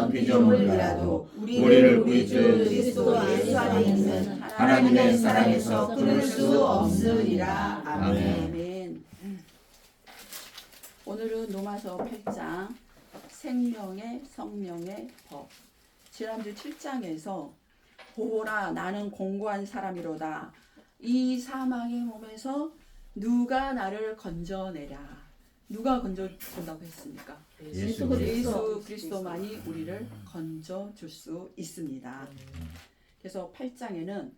어떤 피조물이라도 우리를 우리 주 그리스도 예수 안에 있는 하나님의 사랑에서 끊을 수 없으리라. 아멘. 오늘은 로마서 8장 생명의 성령의 법. 지난주 7장에서 보라 나는 공고한 사람이로다. 이 사망의 몸에서 누가 나를 건져내랴. 누가 건져준다고 했습니까? 예수 예수 그리스도만이 우리를 건져줄 수 있습니다. 그래서 8장에는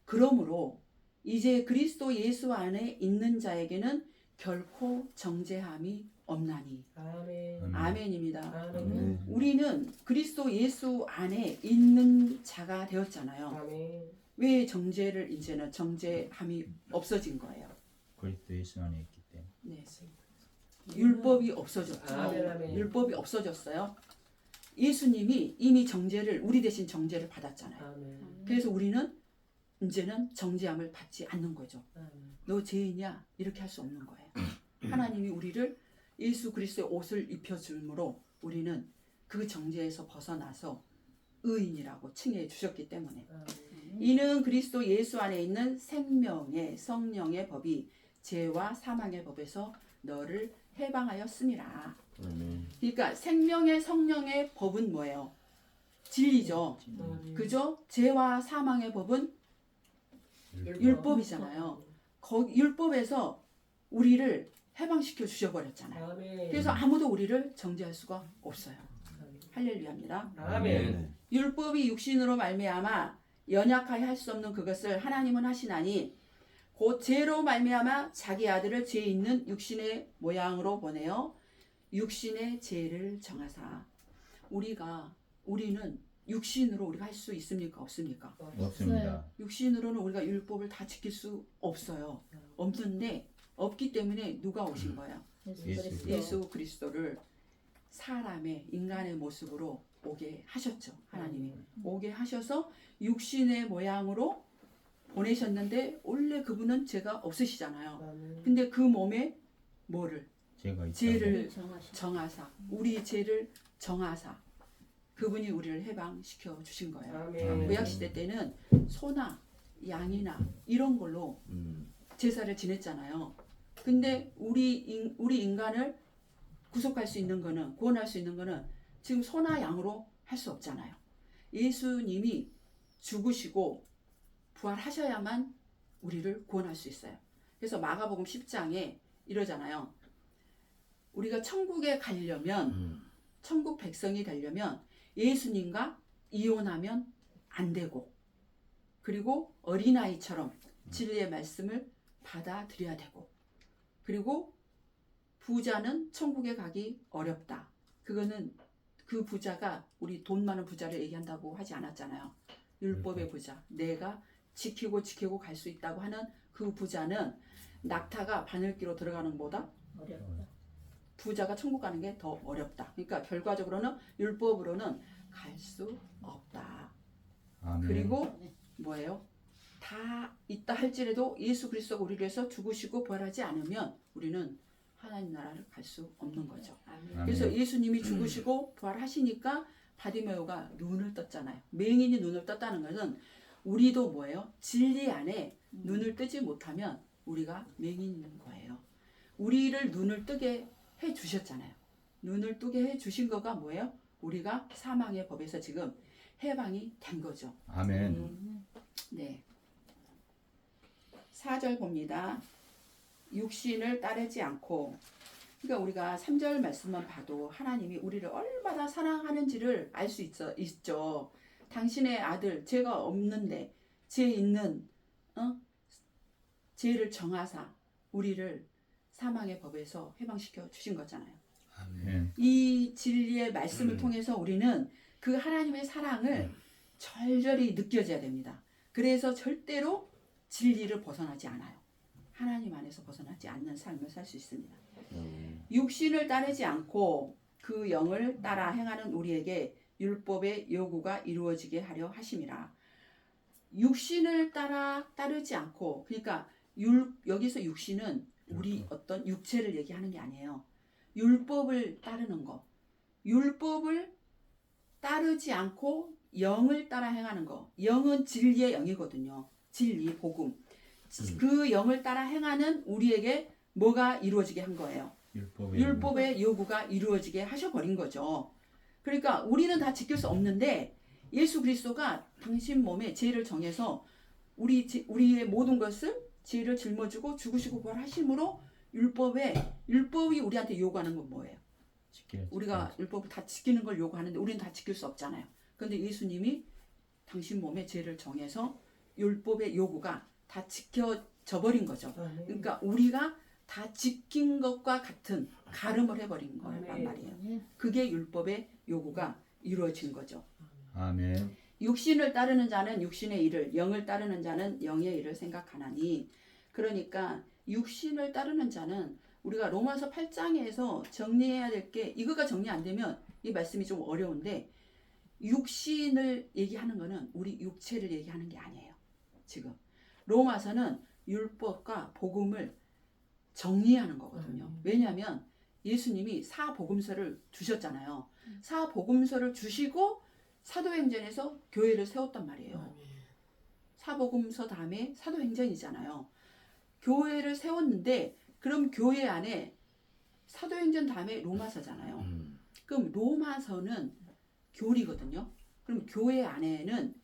그러므로 이제 그리스도 예수 안에 있는 자에게는 결코 정죄함이 없나니. 아멘. 아멘입니다. 아멘. 우리는 그리스도 예수 안에 있는 자가 되었잖아요. 아멘. 왜 정죄를 이제는 정죄함이 없어진 거예요? 그리스도 예수 안에 있기 때문에. 네. 율법이 없어졌죠. 아멘, 아멘. 율법이 없어졌어요. 예수님이 이미 정죄를 우리 대신 정죄를 받았잖아요. 아멘. 그래서 우리는 이제는 정죄함을 받지 않는 거죠. 아멘. 너 죄인이야 이렇게 할 수 없는 거예요. 하나님이 우리를 예수 그리스도의 옷을 입혀줌으로 우리는 그 정죄에서 벗어나서 의인이라고 칭해 주셨기 때문에 이는 그리스도 예수 안에 있는 생명의 성령의 법이 죄와 사망의 법에서 너를 해방하였음이라. 그러니까 생명의 성령의 법은 뭐예요? 진리죠. 그죠? 죄와 사망의 법은 율법이잖아요. 율법에서 우리를 해방시켜 주셔버렸잖아요. 아멘. 그래서 아무도 우리를 정죄할 수가 없어요. 할렐루야입니다. 아멘. 율법이 육신으로 말미암아 연약하여 할 수 없는 그것을 하나님은 하시나니 곧 죄로 말미암아 자기 아들을 죄 있는 육신의 모양으로 보내어 육신의 죄를 정하사. 우리는 육신으로 우리가 할 수 있습니까? 없습니까? 없습니다. 육신으로는 우리가 율법을 다 지킬 수 없어요. 없는데 없기 때문에 누가 오신 거예요? 예수 그리스도를 사람의 인간의 모습으로 오게 하셨죠. 하나님이 오게 하셔서 육신의 모양으로 보내셨는데 원래 그분은 죄가 없으시잖아요. 근데 그 몸에 뭐를? 제가 있다고. 죄를 정하사. 우리 죄를 정하사. 그분이 우리를 해방시켜 주신 거예요. 아멘. 구약시대 때는 소나 양이나 이런 걸로 제사를 지냈잖아요. 근데 우리 인간을 구속할 수 있는 거는, 구원할 수 있는 거는 지금 소나 양으로 할 수 없잖아요. 예수님이 죽으시고 부활하셔야만 우리를 구원할 수 있어요. 그래서 마가복음 10장에 이러잖아요. 우리가 천국에 가려면, 천국 백성이 되려면 예수님과 이혼하면 안 되고, 그리고 어린아이처럼 진리의 말씀을 받아들여야 되고, 그리고 부자는 천국에 가기 어렵다. 그거는 그 부자가 우리 돈 많은 부자를 얘기한다고 하지 않았잖아요. 율법의 부자. 내가 지키고 갈 수 있다고 하는 그 부자는 낙타가 바늘기로 들어가는 것보다 부자가 천국 가는 게 더 어렵다. 그러니까 결과적으로는 율법으로는 갈 수 없다. 아멘. 그리고 뭐예요? 다 있다 할지라도 예수 그리스도가 우리를 위해서 죽으시고 부활하지 않으면 우리는 하나님 나라를 갈 수 없는 거죠. 그래서 예수님이 죽으시고 부활하시니까 바디메오가 눈을 떴잖아요. 맹인이 눈을 떴다는 것은 우리도 뭐예요? 진리 안에 눈을 뜨지 못하면 우리가 맹인인 거예요. 우리를 눈을 뜨게 해 주셨잖아요. 눈을 뜨게 해 주신 거가 뭐예요? 우리가 사망의 법에서 지금 해방이 된 거죠. 아멘. 네. 4절 봅니다. 육신을 따르지 않고, 그러니까 우리가 3절 말씀만 봐도 하나님이 우리를 얼마나 사랑하는지를 알 수 있죠. 당신의 아들, 죄가 없는데 죄 있는 죄를 정하사 우리를 사망의 법에서 해방시켜 주신 거잖아요. 아멘. 이 진리의 말씀을 통해서 우리는 그 하나님의 사랑을 절절히 느껴져야 됩니다. 그래서 절대로 진리를 벗어나지 않아요. 하나님 안에서 벗어나지 않는 삶을 살 수 있습니다. 육신을 따르지 않고 그 영을 따라 행하는 우리에게 율법의 요구가 이루어지게 하려 하심이라. 육신을 따르지 않고, 그러니까 여기서 육신은 우리 어떤 육체를 얘기하는 게 아니에요. 율법을 따르는 거. 율법을 따르지 않고 영을 따라 행하는 거. 영은 진리의 영이거든요. 진리, 복음. 그 영을 따라 행하는 우리에게 뭐가 이루어지게 한 거예요? 율법의 요구가 이루어지게 하셔버린 거죠. 그러니까 우리는 다 지킬 수 없는데 예수 그리스도가 당신 몸에 죄를 정해서 우리의 모든 것을 죄를 짊어지고 죽으시고 부활하심으로 율법이 우리한테 요구하는 건 뭐예요? 우리가 율법을 다 지키는 걸 요구하는데 우리는 다 지킬 수 없잖아요. 그런데 예수님이 당신 몸에 죄를 정해서 율법의 요구가 다 지켜져 버린 거죠. 그러니까 우리가 다 지킨 것과 같은 가름을 해버린 거란 말이에요. 그게 율법의 요구가 이루어진 거죠. 아멘. 육신을 따르는 자는 육신의 일을, 영을 따르는 자는 영의 일을 생각하나니. 그러니까 육신을 따르는 자는 우리가 로마서 8장에서 정리해야 될 게, 이거가 정리 안 되면 이 말씀이 좀 어려운데, 육신을 얘기하는 거는 우리 육체를 얘기하는 게 아니에요. 지금 로마서는 율법과 복음을 정리하는 거거든요. 왜냐하면 예수님이 사복음서를 주셨잖아요. 사복음서를 주시고 사도행전에서 교회를 세웠단 말이에요. 사복음서 다음에 사도행전이잖아요. 교회를 세웠는데 그럼 교회 안에 사도행전 다음에 로마서잖아요. 그럼 로마서는 교리거든요. 그럼 교회 안에는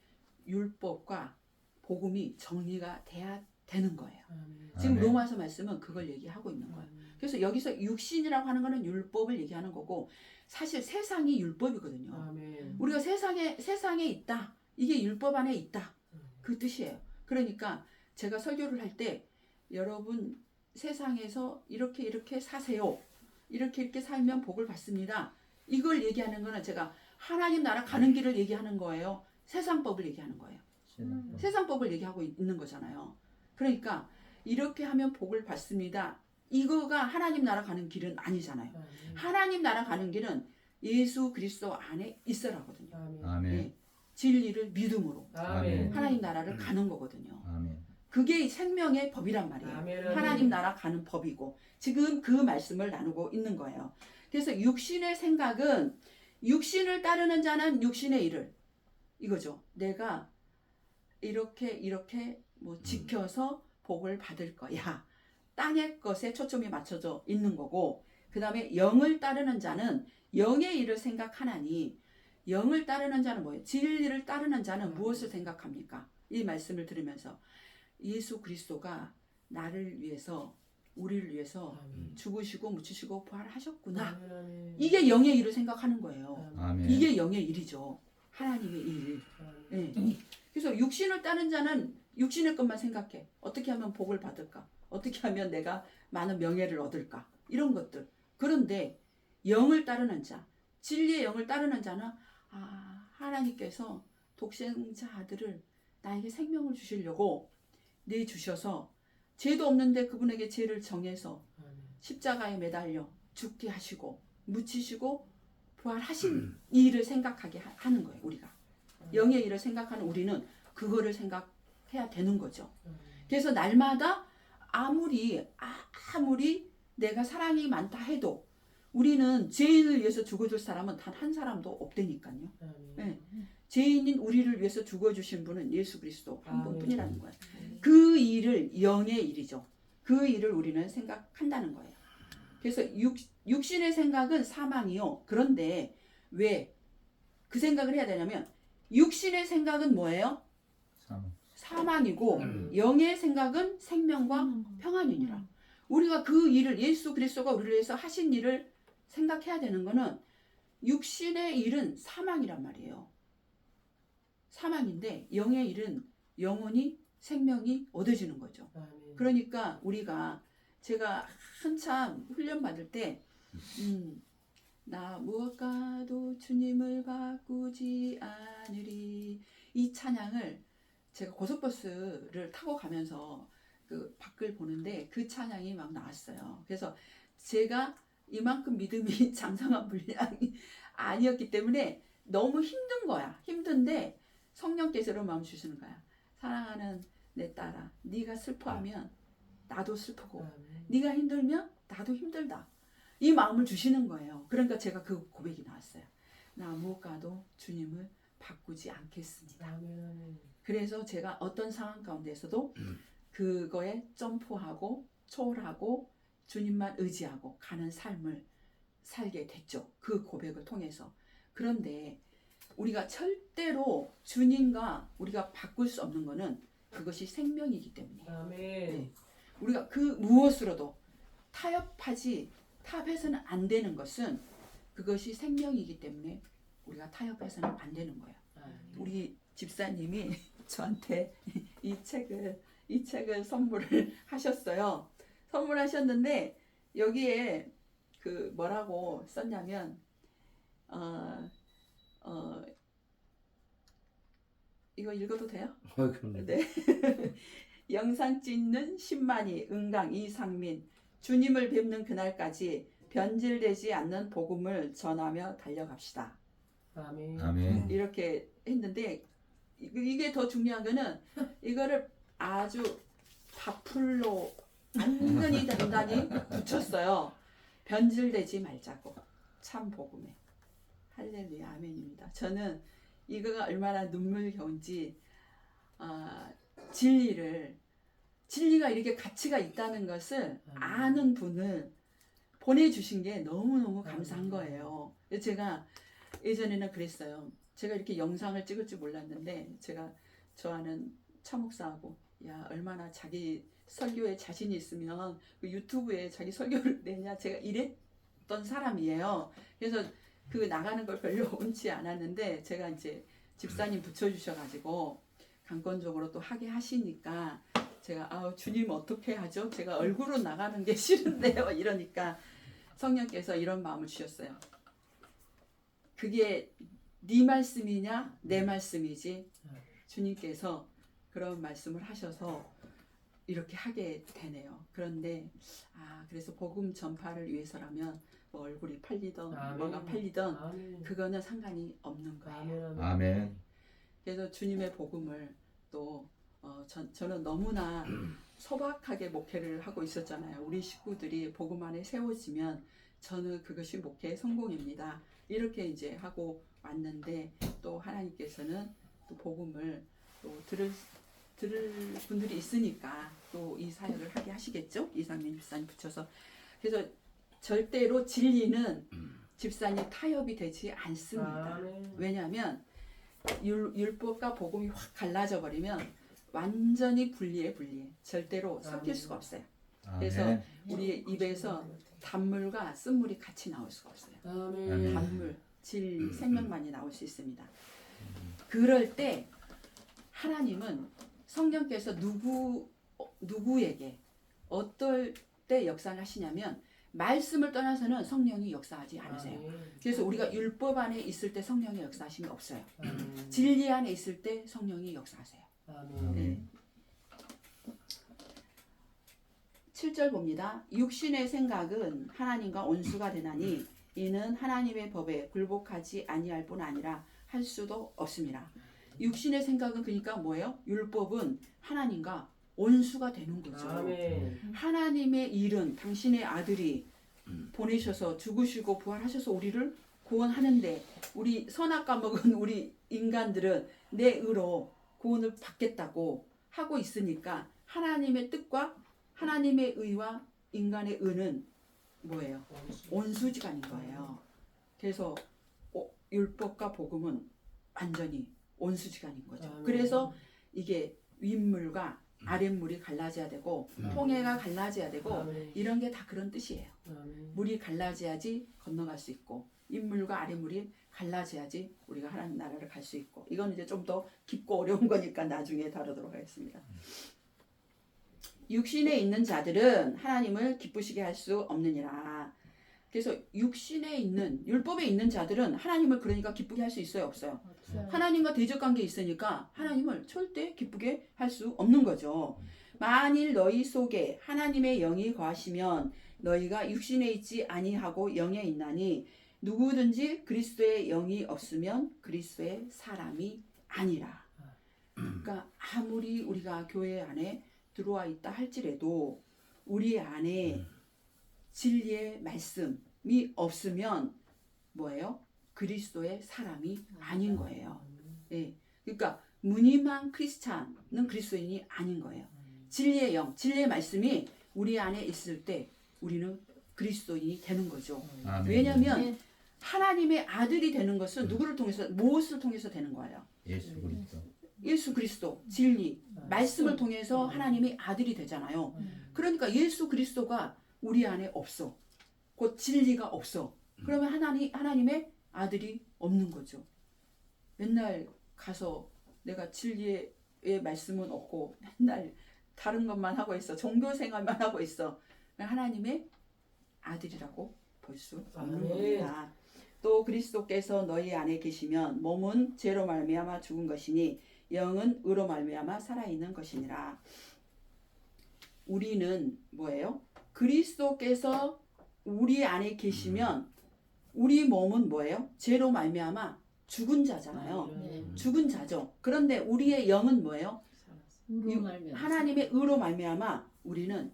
율법과 복음이 정리가 돼야 되는 거예요. 지금 아멘. 로마서 말씀은 그걸 얘기하고 있는 거예요. 그래서 여기서 육신이라고 하는 거는 율법을 얘기하는 거고 사실 세상이 율법이거든요. 우리가 세상에 있다. 이게 율법 안에 있다. 그 뜻이에요. 그러니까 제가 설교를 할 때 여러분 세상에서 이렇게 사세요. 이렇게 살면 복을 받습니다. 이걸 얘기하는 거는 제가 하나님 나라 가는 길을 얘기하는 거예요. 세상법을 얘기하는 거예요. 세상법을 얘기하고 있는 거잖아요. 그러니까 이렇게 하면 복을 받습니다. 이거가 하나님 나라 가는 길은 아니잖아요. 하나님 나라 가는 길은 예수 그리스도 안에 있어라거든요. 아멘. 네. 진리를 믿음으로 아멘. 하나님 나라를 가는 거거든요. 아멘. 그게 생명의 법이란 말이에요. 아멘. 하나님 나라 가는 법이고 지금 그 말씀을 나누고 있는 거예요. 그래서 육신의 생각은 육신을 따르는 자는 육신의 일을 이거죠. 내가 이렇게 뭐 지켜서 복을 받을 거야. 땅의 것에 초점이 맞춰져 있는 거고 그 다음에 영을 따르는 자는 영의 일을 생각하나니 영을 따르는 자는 뭐예요? 진리를 따르는 자는 무엇을 생각합니까? 이 말씀을 들으면서 예수 그리스도가 나를 위해서 우리를 위해서 죽으시고 묻히시고 부활하셨구나. 이게 영의 일을 생각하는 거예요. 아멘. 이게 영의 일이죠. 하나님의 일. 네. 그래서 육신을 따른 자는 육신의 것만 생각해. 어떻게 하면 복을 받을까? 어떻게 하면 내가 많은 명예를 얻을까? 이런 것들. 그런데 영을 따르는 자, 진리의 영을 따르는 자는 하나님께서 독생자 아들을 나에게 생명을 주시려고 내주셔서 죄도 없는데 그분에게 죄를 정해서 십자가에 매달려 죽게 하시고 묻히시고 부활하신 이 일을 생각하게 하는 거예요. 우리가 영의 일을 생각하는 우리는 그거를 생각해야 되는 거죠. 그래서 날마다 아무리 내가 사랑이 많다 해도 우리는 죄인을 위해서 죽어줄 사람은 단 한 사람도 없다니까요. 네. 죄인인 우리를 위해서 죽어주신 분은 예수 그리스도 한 분뿐이라는 거예요. 그 일을 영의 일이죠. 그 일을 우리는 생각한다는 거예요. 그래서 육신의 생각은 사망이요. 그런데 왜 그 생각을 해야 되냐면 육신의 생각은 뭐예요? 사망이고 영의 생각은 생명과 평안이니라. 우리가 그 일을 예수 그리스도가 우리를 위해서 하신 일을 생각해야 되는 거는 육신의 일은 사망이란 말이에요. 사망인데 영의 일은 영원히 생명이 얻어지는 거죠. 그러니까 제가 한참 훈련 받을 때 나 무엇과도 주님을 바꾸지 않으리 이 찬양을 제가 고속버스를 타고 가면서 그 밖을 보는데 그 찬양이 막 나왔어요. 그래서 제가 이만큼 믿음이 장성한 분량이 아니었기 때문에 너무 힘든 거야. 힘든데 성령께서 이런 마음 주시는 거야. 사랑하는 내 딸아, 네가 슬퍼하면 나도 슬프고 네가 힘들면 나도 힘들다. 이 마음을 주시는 거예요. 그러니까 제가 그 고백이 나왔어요. 나 무엇과도 주님을 바꾸지 않겠습니다. 아멘. 그래서 제가 어떤 상황 가운데서도 그거에 점프하고 초월하고 주님만 의지하고 가는 삶을 살게 됐죠. 그 고백을 통해서. 그런데 우리가 절대로 주님과 우리가 바꿀 수 없는 거는 그것이 생명이기 때문에 아멘. 우리가 그 무엇으로도 타협해서는 안 되는 것은 그것이 생명이기 때문에 우리가 타협해서는 안 되는 거예요. 우리 집사님이 저한테 이 책을 선물을 하셨어요. 선물하셨는데 여기에 그 뭐라고 썼냐면 이거 읽어도 돼요? 그럼요. 네. 영상 찍는 10만이 은강 이상민 주님을 뵙는 그날까지 변질되지 않는 복음을 전하며 달려갑시다. 아멘. 아멘. 이렇게 했는데 이게 더 중요한 거는 이거를 아주 다풀로 완전히 단단히 붙였어요. 변질되지 말자고. 참 복음에. 할렐루야 아멘입니다. 저는 이거가 얼마나 눈물겨운지 진리가 이렇게 가치가 있다는 것을 아는 분을 보내주신 게 너무너무 감사한 거예요. 제가 예전에는 그랬어요. 제가 이렇게 영상을 찍을 줄 몰랐는데 제가 좋아하는 차목사하고 야 얼마나 자기 설교에 자신이 있으면 그 유튜브에 자기 설교를 내냐 제가 이랬던 사람이에요. 그래서 그 나가는 걸 별로 원치 않았는데 제가 이제 집사님 붙여주셔가지고 강권적으로 또 하게 하시니까 제가 주님 어떻게 하죠? 제가 얼굴로 나가는 게 싫은데요. 이러니까 성령께서 이런 마음을 주셨어요. 그게 네 말씀이냐 내 말씀이지 주님께서 그런 말씀을 하셔서 이렇게 하게 되네요. 그런데 그래서 복음 전파를 위해서라면 뭐 얼굴이 팔리던 아멘. 뭐가 팔리던 아멘. 그거는 상관이 없는 거예요. 아멘. 그래서 주님의 복음을 또 저는 너무나 소박하게 목회를 하고 있었잖아요. 우리 식구들이 복음 안에 세워지면 저는 그것이 목회의 성공입니다. 이렇게 이제 하고 왔는데 또 하나님께서는 또 복음을 또 들을 분들이 있으니까 또 이 사역을 하게 하시겠죠. 이상민 집사님 붙여서. 그래서 절대로 진리는 집사님 타협이 되지 않습니다. 아멘. 왜냐하면 율법과 복음이 확 갈라져 버리면 완전히 분리해. 절대로 섞일 수가 없어요. 그래서 아멘. 우리 입에서 단물과 쓴물이 같이 나올 수가 없어요. 아멘. 단물, 진리, 생명만이 나올 수 있습니다. 그럴 때 하나님은 성령께서 누구에게 어떨 때 역사를 하시냐면 말씀을 떠나서는 성령이 역사하지 않으세요. 그래서 우리가 율법 안에 있을 때 성령의 역사하심이 없어요. 아멘. 진리 안에 있을 때 성령이 역사하세요. 아멘. 네. 7절 봅니다. 육신의 생각은 하나님과 온수가 되나니 이는 하나님의 법에 굴복하지 아니할 뿐 아니라 할 수도 없습니다. 육신의 생각은 그러니까 뭐예요? 율법은 하나님과 온수가 되는 거죠. 아멘. 하나님의 일은 당신의 아들이 보내셔서 죽으시고 부활하셔서 우리를 구원하는데 우리 선악과 먹은 우리 인간들은 내 의로 구원을 받겠다고 하고 있으니까 하나님의 뜻과 하나님의 의와 인간의 의는 뭐예요? 온수지간인 거예요. 그래서 율법과 복음은 완전히 온수지간인 거죠. 아멘. 그래서 이게 윗물과 아랫물이 갈라져야 되고 통해가 갈라져야 되고 아멘. 이런 게 다 그런 뜻이에요. 아멘. 물이 갈라져야지 건너갈 수 있고 윗물과 아랫물이 갈라져야지 우리가 하나님 나라를 갈 수 있고 이건 이제 좀 더 깊고 어려운 거니까 나중에 다루도록 하겠습니다. 육신에 있는 자들은 하나님을 기쁘시게 할 수 없느니라. 그래서 육신에 있는 율법에 있는 자들은 하나님을 그러니까 기쁘게 할 수 있어요, 없어요? 하나님과 대적 관계 있으니까 하나님을 절대 기쁘게 할 수 없는 거죠. 만일 너희 속에 하나님의 영이 거하시면 너희가 육신에 있지 아니하고 영에 있나니 누구든지 그리스도의 영이 없으면 그리스도의 사람이 아니라. 그러니까 아무리 우리가 교회 안에 들어와 있다 할지라도 우리 안에 진리의 말씀이 없으면 뭐예요? 그리스도의 사람이 아닌 거예요. 예. 그러니까 무늬만 크리스찬은 그리스도인이 아닌 거예요. 진리의 영, 진리의 말씀이 우리 안에 있을 때 우리는 그리스도인이 되는 거죠. 아멘. 왜냐하면 하나님의 아들이 되는 것은 누구를 통해서, 무엇을 통해서 되는 거예요? 예수 그리스도. 예수 그리스도, 진리, 말씀을 통해서 하나님의 아들이 되잖아요. 그러니까 예수 그리스도가 우리 안에 없어. 곧 진리가 없어. 그러면 하나님의 아들이 없는 거죠. 맨날 가서 내가 진리의 말씀은 없고 맨날 다른 것만 하고 있어. 종교 생활만 하고 있어. 하나님의 아들이라고 볼 수 없는 아멘. 겁니다. 또 그리스도께서 너희 안에 계시면 몸은 죄로 말미암아 죽은 것이니 영은 의로 말미암아 살아있는 것이니라. 우리는 뭐예요? 그리스도께서 우리 안에 계시면 우리 몸은 뭐예요? 죄로 말미암아 죽은 자잖아요. 죽은 자죠. 그런데 우리의 영은 뭐예요? 하나님의 의로 말미암아 우리는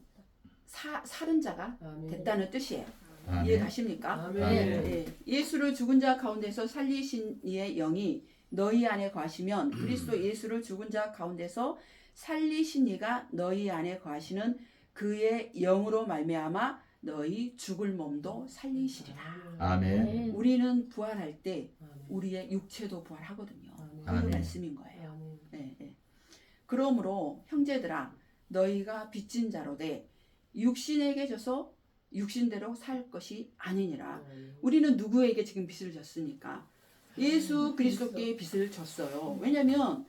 살은 자가 됐다는 뜻이에요. 아멘. 이해가십니까? 아멘. 예, 예수를 죽은 자 가운데서 살리신 이의 영이 너희 안에 거하시면 그리스도 예수를 죽은 자 가운데서 살리신 이가 너희 안에 거하시는 그의 영으로 말미암아 너희 죽을 몸도 살리시리라. 아멘. 우리는 부활할 때 우리의 육체도 부활하거든요. 그 아멘. 말씀인 거예요. 예, 예. 그러므로 형제들아 너희가 빚진 자로 돼 육신에게 져서 육신대로 살 것이 아니니라. 우리는 누구에게 지금 빚을 졌습니까? 예수 그리스도께 빚을 졌어요. 왜냐하면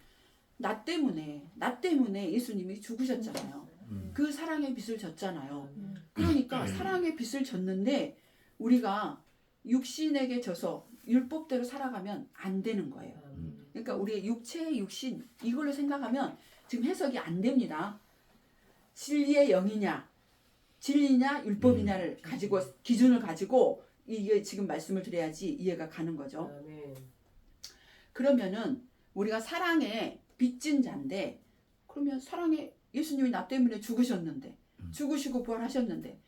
나 때문에 예수님이 죽으셨잖아요. 그 사랑의 빚을 졌잖아요. 그러니까 사랑의 빚을 졌는데 우리가 육신에게 져서 율법대로 살아가면 안 되는 거예요. 그러니까 우리의 육체의 육신 이걸로 생각하면 지금 해석이 안 됩니다. 진리의 영이냐 진리냐 율법이냐를 가지고 기준을 가지고 이게 지금 말씀을 드려야지 이해가 가는 거죠. 그러면은 우리가 사랑에 빚진 자인데 그러면 사랑에 예수님이 나 때문에 죽으셨는데 죽으시고 부활하셨는데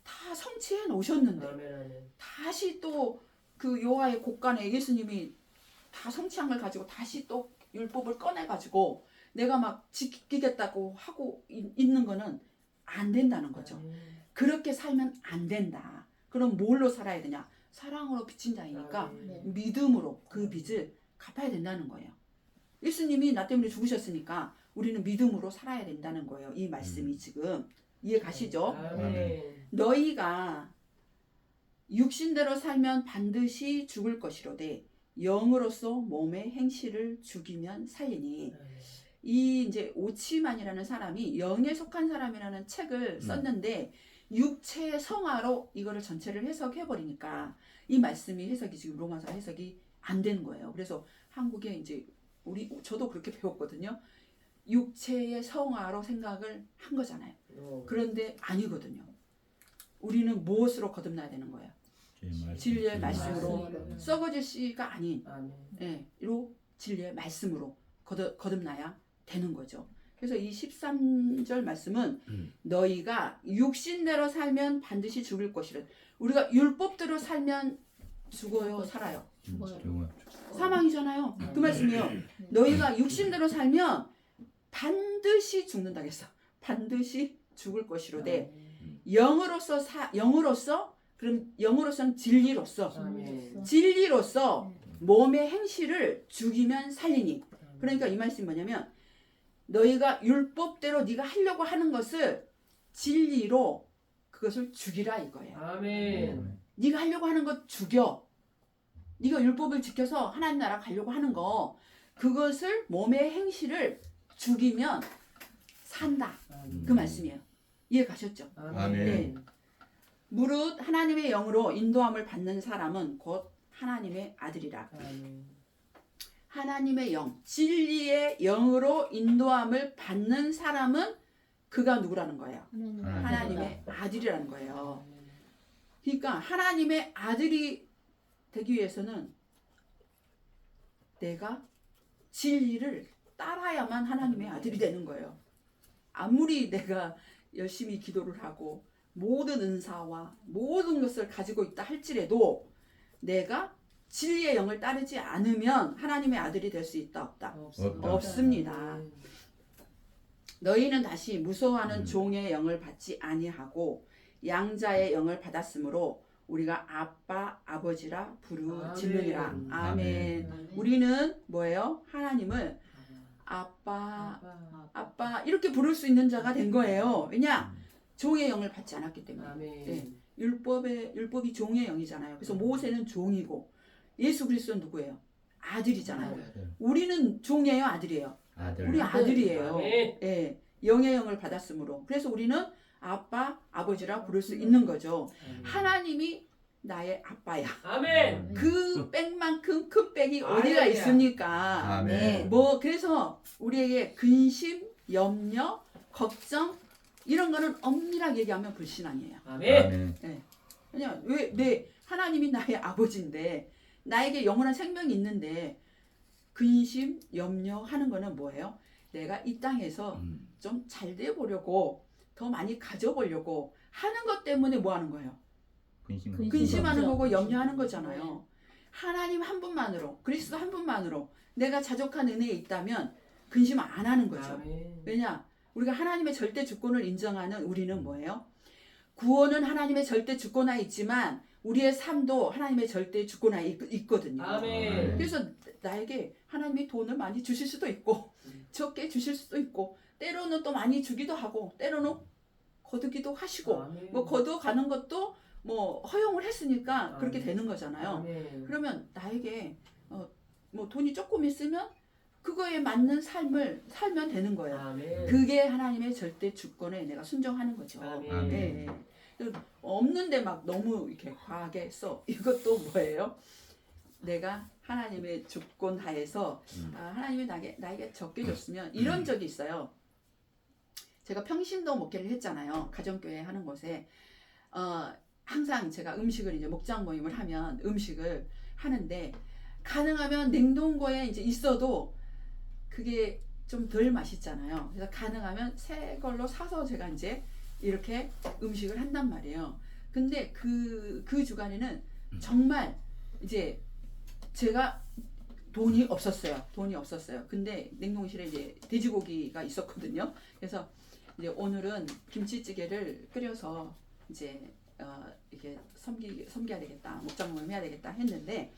다 성취해 놓으셨는데 다시 또 그 여호와의 곳간에 예수님이 다 성취한 걸 가지고 다시 또 율법을 꺼내 가지고 내가 막 지키겠다고 하고 있는 거는 안 된다는 거죠. 그렇게 살면 안 된다. 그럼 뭘로 살아야 되냐? 사랑으로 빚진 자이니까 믿음으로 그 빚을 갚아야 된다는 거예요. 예수님이 나 때문에 죽으셨으니까 우리는 믿음으로 살아야 된다는 거예요. 이 말씀이 지금 이해 가시죠? 너희가 육신대로 살면 반드시 죽을 것이로되 영으로서 몸의 행실을 죽이면 살리니. 이 이제 오치만이라는 사람이 영에 속한 사람이라는 책을 썼는데 육체의 성화로 이거를 전체를 해석해 버리니까 이 말씀이 해석이 지금 로마서 해석이 안 되는 거예요. 그래서 한국에 이제 저도 그렇게 배웠거든요. 육체의 성화로 생각을 한 거잖아요. 그런데 아니거든요. 우리는 무엇으로 거듭나야 되는 거예요? 진리의 말씀으로 썩어질 씨가 아닌 로 진리의 말씀으로 거듭나야 되는 거죠. 그래서 이 13절 말씀은 너희가 육신대로 살면 반드시 죽을 것이라. 우리가 율법대로 살면 죽어요, 살아요? 죽어요. 사망이잖아요. 그 말씀이요. 너희가 육신대로 살면 반드시 죽는다 그랬어. 반드시 죽을 것이로되 영으로서 그럼 영으로서는 진리로서 몸의 행실을 죽이면 살리니. 그러니까 이 말씀이 뭐냐면 너희가 율법대로 네가 하려고 하는 것을 진리로 그것을 죽이라 이거예요. 아멘. 네가 하려고 하는 것 죽여. 네가 율법을 지켜서 하나님 나라 가려고 하는 거 그것을 몸의 행실을 죽이면 산다. 그 말씀이에요. 이해 가셨죠? 아멘. 네. 무릇 하나님의 영으로 인도함을 받는 사람은 곧 하나님의 아들이라. 하나님의 영, 진리의 영으로 인도함을 받는 사람은 그가 누구라는 거예요? 하나님의 아들이라는 거예요. 그러니까 하나님의 아들이 되기 위해서는 내가 진리를 따라야만 하나님의 아들이 되는 거예요. 아무리 내가 열심히 기도를 하고 모든 은사와 모든 것을 가지고 있다 할지라도 내가 진리의 영을 따르지 않으면 하나님의 아들이 될 수 있다 없다? 없습니다. 없습니다. 너희는 다시 무서워하는 음. 종의 영을 받지 아니하고 양자의 영을 받았으므로 우리가 아빠 아버지라 부르짖느니라. 아멘. 아멘. 우리는 뭐예요? 하나님을 아빠 아빠 이렇게 부를 수 있는 자가 된 거예요. 왜냐? 종의 영을 받지 않았기 때문에. 아멘. 네. 율법이 종의 영이잖아요. 그래서 모세는 종이고 예수 그리스도는 누구예요? 아들이잖아요. 아들. 우리는 종이에요, 아들이에요? 아들. 우리 아들이에요. 아멘. 예, 영의 영을 받았으므로. 그래서 우리는 아빠, 아버지라 부를 수 있는 거죠. 하나님이 나의 아빠야. 아멘. 그 백만큼 큰 백이 어디가 할렐루야. 있습니까? 아멘. 뭐 그래서 우리에게 근심, 염려, 걱정 이런 거는 엄밀하게 얘기하면 불신앙이에요. 아멘. 아멘. 왜냐면 왜 하나님이 나의 아버지인데 나에게 영원한 생명이 있는데 근심, 염려하는 거는 뭐예요? 내가 이 땅에서 음. 좀 잘 돼 보려고 더 많이 가져보려고 하는 것 때문에 뭐 하는 거예요? 근심하는 거고 염려하는 거잖아요. 하나님 한 분만으로 그리스도 한 분만으로 내가 자족한 은혜에 있다면 근심 안 하는 거죠. 아멘. 왜냐? 우리가 하나님의 절대 주권을 인정하는 우리는 뭐예요? 구원은 하나님의 절대 주권하에 있지만 우리의 삶도 하나님의 절대 주권하에 있거든요. 아멘. 그래서 나에게 하나님이 돈을 많이 주실 수도 있고 적게 주실 수도 있고 때로는 또 많이 주기도 하고 때로는 거두기도 하시고 아멘. 뭐 거두가는 것도 뭐 허용을 했으니까 그렇게 아멘. 되는 거잖아요. 아멘. 그러면 나에게 뭐 돈이 조금 있으면 그거에 맞는 삶을 살면 되는 거예요. 아멘. 그게 하나님의 절대 주권에 내가 순종하는 거죠. 아멘. 아멘. 예, 예. 없는데 막 너무 이렇게 과하게 써. 이것도 뭐예요? 내가 하나님의 주권 하에서 하나님이 나에게 적게 줬으면 이런 적이 있어요. 제가 평신도 목회를 했잖아요. 가정교회 하는 곳에 항상 제가 음식을 이제 목장 모임을 하면 음식을 하는데 가능하면 냉동고에 이제 있어도 그게 좀 덜 맛있잖아요. 그래서 가능하면 새 걸로 사서 제가 이제 이렇게 음식을 한단 말이에요. 근데 그 주간에는 정말 이제 제가 돈이 없었어요. 근데 냉동실에 이제 돼지고기가 있었거든요. 그래서 이제 오늘은 김치찌개를 끓여서 이제 이렇게 섬겨야 되겠다, 목장 모임 해야 되겠다 했는데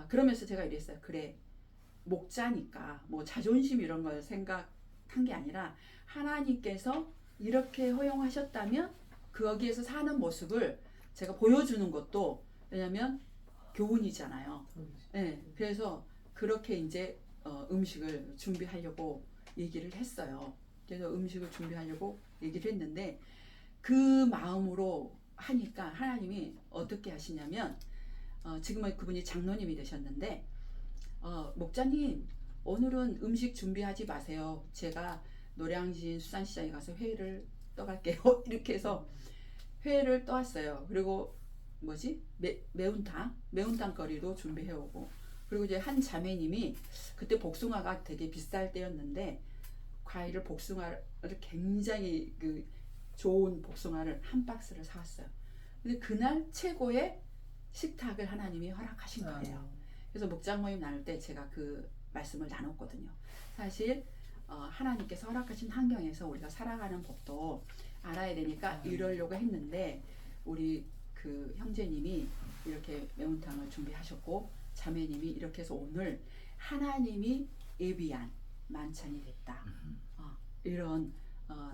그러면서 제가 이랬어요. 그래, 목자니까 뭐 자존심 이런 걸 생각한 게 아니라 하나님께서 이렇게 허용하셨다면 거기에서 사는 모습을 제가 보여주는 것도 왜냐면 교훈이잖아요. 네, 그래서 그렇게 이제 음식을 준비하려고 얘기를 했어요. 그래서 음식을 준비하려고 얘기를 했는데 그 마음으로 하니까 하나님이 어떻게 하시냐면 지금은 그분이 장로님이 되셨는데 목자님 오늘은 음식 준비하지 마세요. 제가 노량진 수산시장에 가서 회를 떠갈게요. 이렇게 해서 회를 떠왔어요. 그리고 매운탕 거리도 준비해오고 그리고 이제 한 자매님이 그때 복숭아가 되게 비쌀 때였는데 복숭아를 굉장히 그 좋은 복숭아를 한 박스를 사왔어요. 근데 그날 최고의 식탁을 하나님이 허락하신 거예요. 그래서 목장 모임 나눌 때 제가 그 말씀을 나눴거든요. 사실 하나님께서 허락하신 환경에서 우리가 살아가는 법도 알아야 되니까 이러려고 했는데 우리 그 형제님이 이렇게 매운탕을 준비하셨고 자매님이 이렇게 해서 오늘 하나님이 예비한 만찬이 됐다. 이런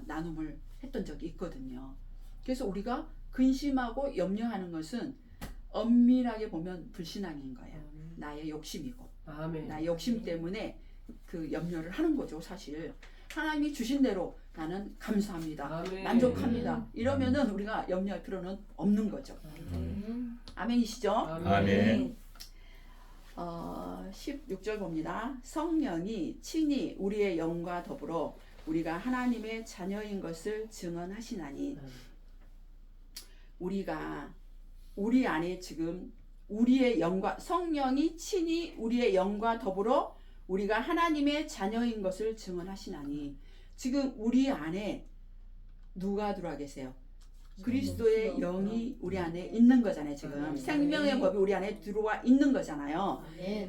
나눔을 했던 적이 있거든요. 그래서 우리가 근심하고 염려하는 것은 엄밀하게 보면 불신앙인 거예요. 나의 욕심이고 아멘. 나의 욕심 때문에 그 염려를 하는 거죠. 사실 하나님이 주신 대로 나는 감사합니다. 아멘. 만족합니다. 이러면은 우리가 염려할 필요는 없는 거죠. 아멘이시죠? 아멘. 16절 봅니다. 성령이 친히 우리의 영과 더불어 우리가 하나님의 자녀인 것을 증언하시나니 우리가 우리 안에 지금 우리의 영과 성령이 친히 우리의 영과 더불어 우리가 하나님의 자녀인 것을 증언하시나니 지금 우리 안에 누가 들어와 계세요? 그리스도의 영이 우리 안에 있는 거잖아요. 지금 생명의 법이 우리 안에 들어와 있는 거잖아요.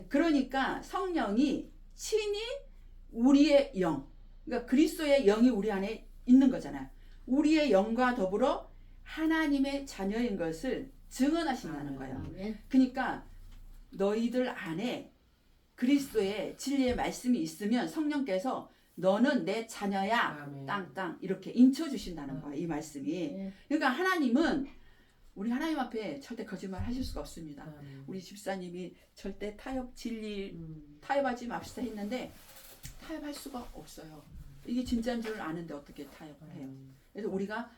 그러니까 성령이 친히 우리의 영, 그러니까 그리스도의 영이 우리 안에 있는 거잖아요. 우리의 영과 더불어 하나님의 자녀인 것을 증언하신다는 거예요. 그러니까 너희들 안에 그리스도의 진리의 말씀이 있으면 성령께서 너는 내 자녀야 땅땅 이렇게 인쳐주신다는 거예요. 이 말씀이. 그러니까 하나님은 우리 하나님 앞에 절대 거짓말 하실 수가 없습니다. 우리 집사님이 절대 타협 진리 타협하지 맙시다 했는데 타협할 수가 없어요. 이게 진짜인 줄 아는데 어떻게 타협을 해요. 그래서 우리가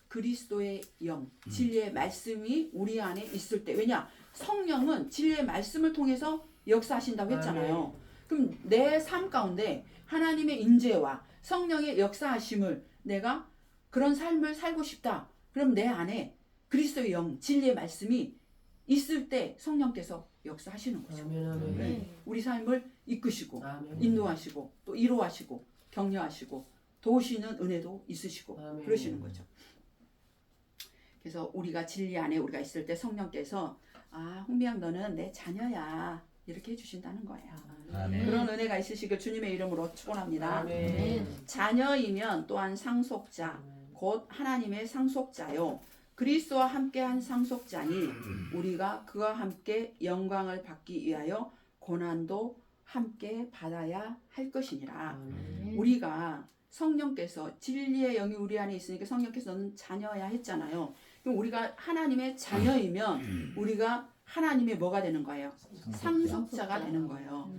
그리스도의 영, 진리의 말씀이 우리 안에 있을 때, 왜냐? 성령은 진리의 말씀을 통해서 역사하신다고 했잖아요. 그럼 내 삶 가운데 하나님의 인재와 성령의 역사하심을 내가 그런 삶을 살고 싶다. 그럼 내 안에 그리스도의 영, 진리의 말씀이 있을 때 성령께서 역사하시는 거죠. 네. 우리 삶을 이끄시고 인도하시고 또 이로하시고 격려하시고 도우시는 은혜도 있으시고 그러시는 거죠. 그래서 우리가 진리 안에 우리가 있을 때 성령께서 아, 홍미양 너는 내 자녀야 이렇게 해주신다는 거예요. 아멘. 그런 은혜가 있으시길 주님의 이름으로 축원합니다. 아멘. 자녀이면 또한 상속자 곧 하나님의 상속자요 그리스도와 함께한 상속자니 우리가 그와 함께 영광을 받기 위하여 고난도 함께 받아야 할 것이니라. 우리가 성령께서 진리의 영이 우리 안에 있으니까 성령께서 너는 자녀야 했잖아요. 그럼 우리가 하나님의 자녀이면 우리가 하나님의 뭐가 되는 거예요? 상속자가 되는 거예요.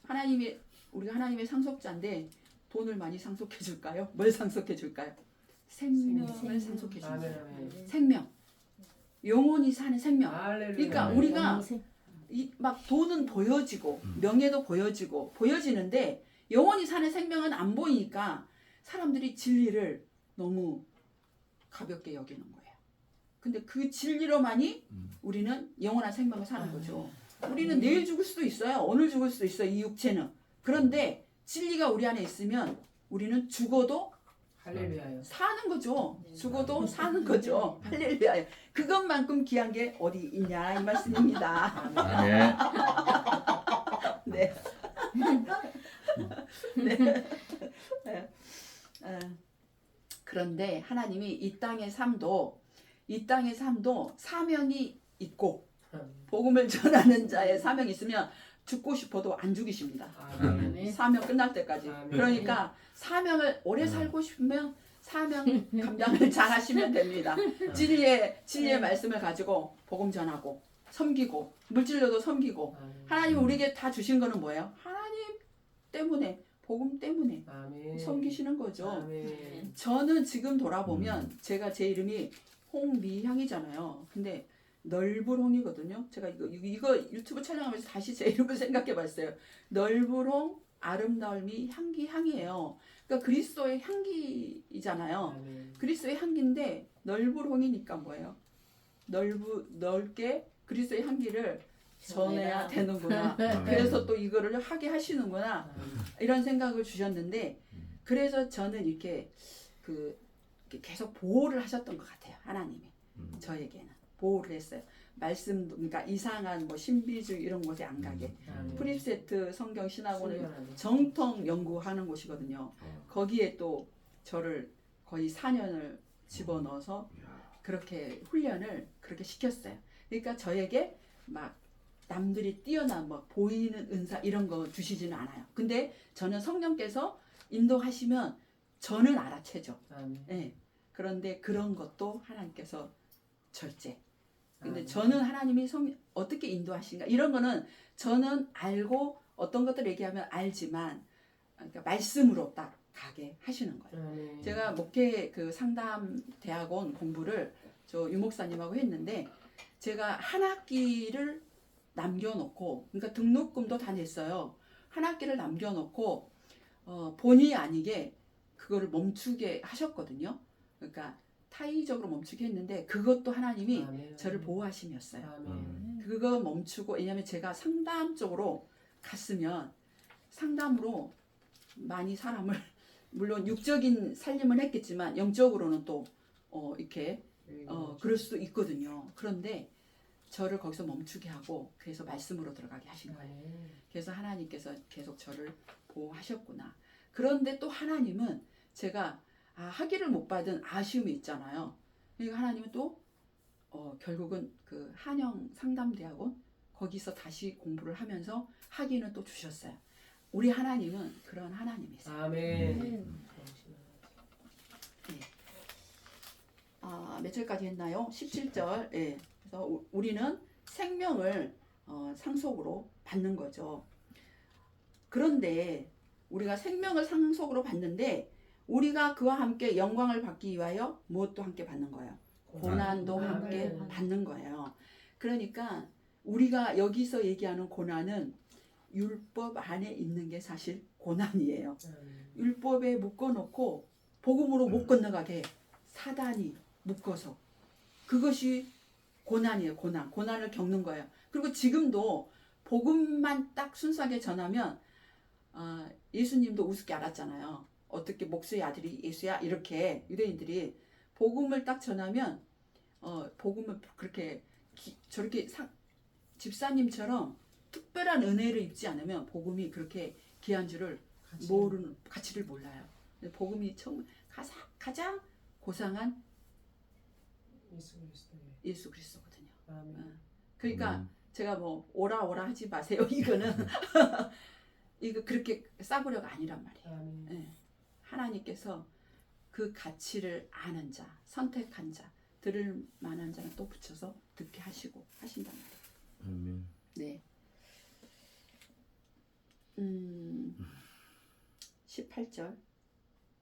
하나님이 우리가 하나님의 상속자인데 돈을 많이 상속해 줄까요? 뭘 상속해 줄까요? 생명을 상속해 주는 거예요. 생명. 영원히 사는 생명. 그러니까 우리가 막 돈은 보여지고 명예도 보여지고 보여지는데 영원히 사는 생명은 안 보이니까 사람들이 진리를 너무 가볍게 여기는 거예요. 근데 그 진리로만이 우리는 영원한 생명을 사는 거죠. 우리는 내일 죽을 수도 있어요. 오늘 죽을 수도 있어요. 이 육체는. 그런데 진리가 우리 안에 있으면 우리는 죽어도 할렐루야요. 사는 거죠. 죽어도 사는 거죠. 할렐루야. 그것만큼 귀한 게 어디 있냐 이 말씀입니다. 아멘. 네. 네. 네. 그런데 하나님이 이 땅의 삶도 사명이 있고 복음을 전하는 자의 사명이 있으면 죽고 싶어도 안 죽이십니다. 사명 끝날 때까지. 그러니까 사명을 오래 살고 싶으면 사명 감당을 잘 하시면 됩니다. 진리의 말씀을 가지고 복음 전하고 섬기고 물질로도 섬기고 하나님 우리에게 다 주신 거는 뭐예요? 하나님 때문에 복음 때문에 섬기시는 거죠. 저는 지금 돌아보면 제가 제 이름이 홍미향이잖아요. 근데 널브홍이거든요. 제가 이거 유튜브 촬영하면서 다시 제 이름을 생각해봤어요. 널브홍 아름다움이 향이에요. 그러니까 그리스도의 향기이잖아요. 그리스도의 향기인데 널브홍이니까 뭐예요? 넓게 그리스도의 향기를 전해야 되는구나. 그래서 또 이거를 하게 하시는구나. 이런 생각을 주셨는데 그래서 저는 이렇게 계속 보호를 하셨던 것 같아요. 하나님이 저에게는 보호를 했어요. 말씀도 그러니까 이상한 뭐 신비주의 이런 곳에 안 가게. 프립세트 성경 신학원을 정통 연구하는 곳이거든요. 거기에 또 저를 거의 4년을 집어넣어서 그렇게 훈련을 그렇게 시켰어요. 그러니까 저에게 막 남들이 뛰어난 뭐 보이는 은사 이런 거 주시지는 않아요. 근데 저는 성령께서 인도하시면 저는 알아채죠. 네. 그런데 그런 것도 하나님께서 절제. 근데 저는 하나님이 어떻게 인도하신가 이런 거는 저는 알고 어떤 것들 얘기하면 알지만 그러니까 말씀으로 딱 가게 하시는 거예요. 제가 목회 상담 대학원 공부를 저 유목사님하고 했는데 제가 한 학기를 남겨놓고 그러니까 등록금도 다 냈어요. 한 학기를 남겨놓고 본의 아니게 그거를 멈추게 하셨거든요. 그러니까 타의적으로 멈추게 했는데 그것도 하나님이 저를 보호하심이었어요. 그거 멈추고 왜냐하면 제가 상담 쪽으로 갔으면 상담으로 많이 사람을 물론 육적인 살림을 했겠지만 영적으로는 또 이렇게 그럴 수도 있거든요. 그런데 저를 거기서 멈추게 하고 그래서 말씀으로 들어가게 하신 거예요. 그래서 하나님께서 계속 저를 보호하셨구나. 그런데 또 하나님은 제가 학위를 못 받은 아쉬움이 있잖아요. 그러니까 하나님은 또 결국은 그 한영 상담대학원 거기서 다시 공부를 하면서 학위는 또 주셨어요. 우리 하나님은 그런 하나님이세요. 아멘. 몇 절까지 했나요? 17절. 예. 그래서 우리는 생명을 상속으로 받는 거죠. 그런데 우리가 생명을 상속으로 받는데 우리가 그와 함께 영광을 받기 위하여 무엇도 함께 받는 거예요. 고난도 함께 받는 거예요. 그러니까 우리가 여기서 얘기하는 고난은 율법 안에 있는 게 사실 고난이에요. 율법에 묶어놓고 복음으로 못 건너가게 사단이 묶어서 그것이 고난이에요. 고난을 겪는 거예요. 그리고 지금도 복음만 딱 순수하게 전하면 예수님도 우습게 알았잖아요. 어떻게 목수의 아들이 예수야 이렇게 유대인들이 복음을 딱 전하면 복음을 그렇게 저렇게 집사님처럼 특별한 은혜를 입지 않으면 복음이 그렇게 귀한 줄을 모르는 가치를 몰라요. 복음이 가장 고상한 예수 그리스도거든요. 그러니까 제가 뭐 오라 하지 마세요. 이거는 이거 그렇게 싸구려가 아니란 말이에요. 네. 하나님께서 그 가치를 아는 자, 선택한 자, 들을 만한 자는 또 붙여서 듣게 하시고 하신단 말이에요. 네. 18절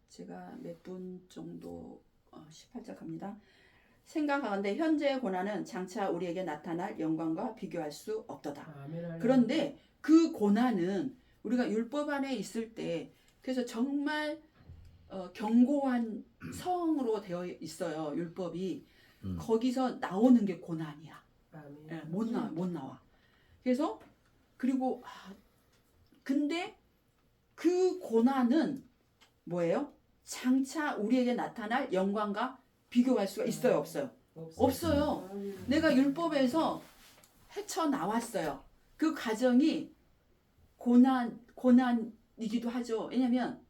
제가 몇 분 정도 18절 갑니다. 생각하건대 현재의 고난은 장차 우리에게 나타날 영광과 비교할 수 없도다. 그런데 그 고난은 우리가 율법 안에 있을 때 그래서 정말 견고한 성으로 되어 있어요. 율법이 거기서 나오는 게 고난이야. 예, 못 나와. 그래서 그리고 근데 그 고난은 뭐예요? 장차 우리에게 나타날 영광과 비교할 수가 있어요, 없어요? 없어요. 내가 율법에서 헤쳐나왔어요. 그 과정이 고난이기도 하죠. 왜냐면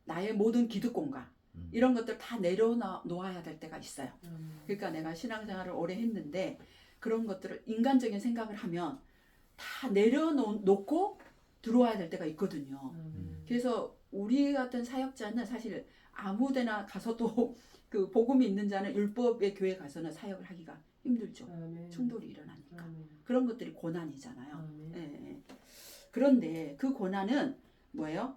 나의 모든 기득권과 이런 것들 다 내려놓아야 될 때가 있어요. 그러니까 내가 신앙생활을 오래 했는데 그런 것들을 인간적인 생각을 하면 다 내려놓고 들어와야 될 때가 있거든요. 그래서 우리 같은 사역자는 사실 아무데나 가서도 그 복음이 있는 자는 율법의 교회 가서는 사역을 하기가 힘들죠. 충돌이 일어나니까. 그런 것들이 고난이잖아요. 예. 그런데 그 고난은 뭐예요?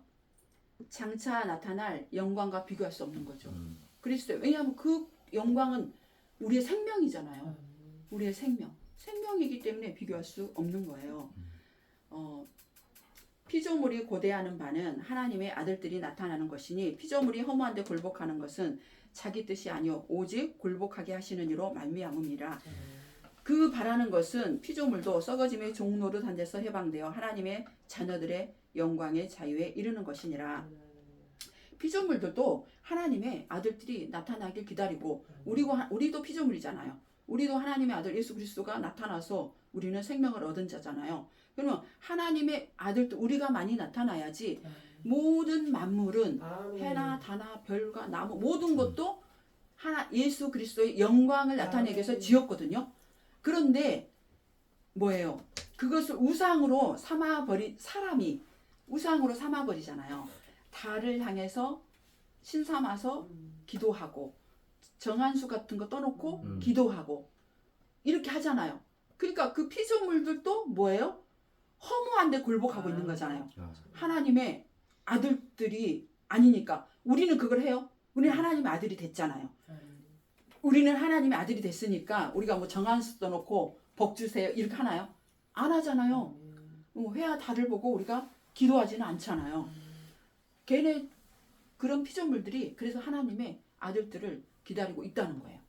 장차 나타날 영광과 비교할 수 없는 거죠. 그리스도요. 왜냐하면 그 영광은 우리의 생명이잖아요. 우리의 생명이기 때문에 비교할 수 없는 거예요. 피조물이 고대하는 바는 하나님의 아들들이 나타나는 것이니 피조물이 허무한데 굴복하는 것은 자기 뜻이 아니요 오직 굴복하게 하시는 이로 말미암음이라. 그 바라는 것은 피조물도 썩어짐의 종노릇한 데서 해방되어 하나님의 자녀들의 영광의 자유에 이르는 것이니라. 피조물들도 하나님의 아들들이 나타나길 기다리고 우리도 피조물이잖아요. 우리도 하나님의 아들 예수 그리스도가 나타나서 우리는 생명을 얻은 자잖아요. 그러면 하나님의 아들들 우리가 많이 나타나야지 모든 만물은 해나 다나 별과 나무 모든 것도 예수 그리스도의 영광을 나타내기 위해서 지었거든요. 그런데 뭐예요? 그것을 우상으로 사람이 우상으로 삼아버리잖아요. 달을 향해서 신삼아서 기도하고 정한수 같은 거 떠놓고 기도하고 이렇게 하잖아요. 그러니까 그 피조물들도 뭐예요? 허무한데 굴복하고 있는 거잖아요. 하나님의 아들들이 아니니까 우리는 그걸 해요. 우리는 하나님의 아들이 됐잖아요. 우리는 하나님의 아들이 됐으니까 우리가 뭐 정한수 떠놓고 복 주세요 이렇게 하나요? 안 하잖아요. 회와 달을 보고 우리가 기도하지는 않잖아요. 걔네 그런 피조물들이 그래서 하나님의 아들들을 기다리고 있다는 거예요.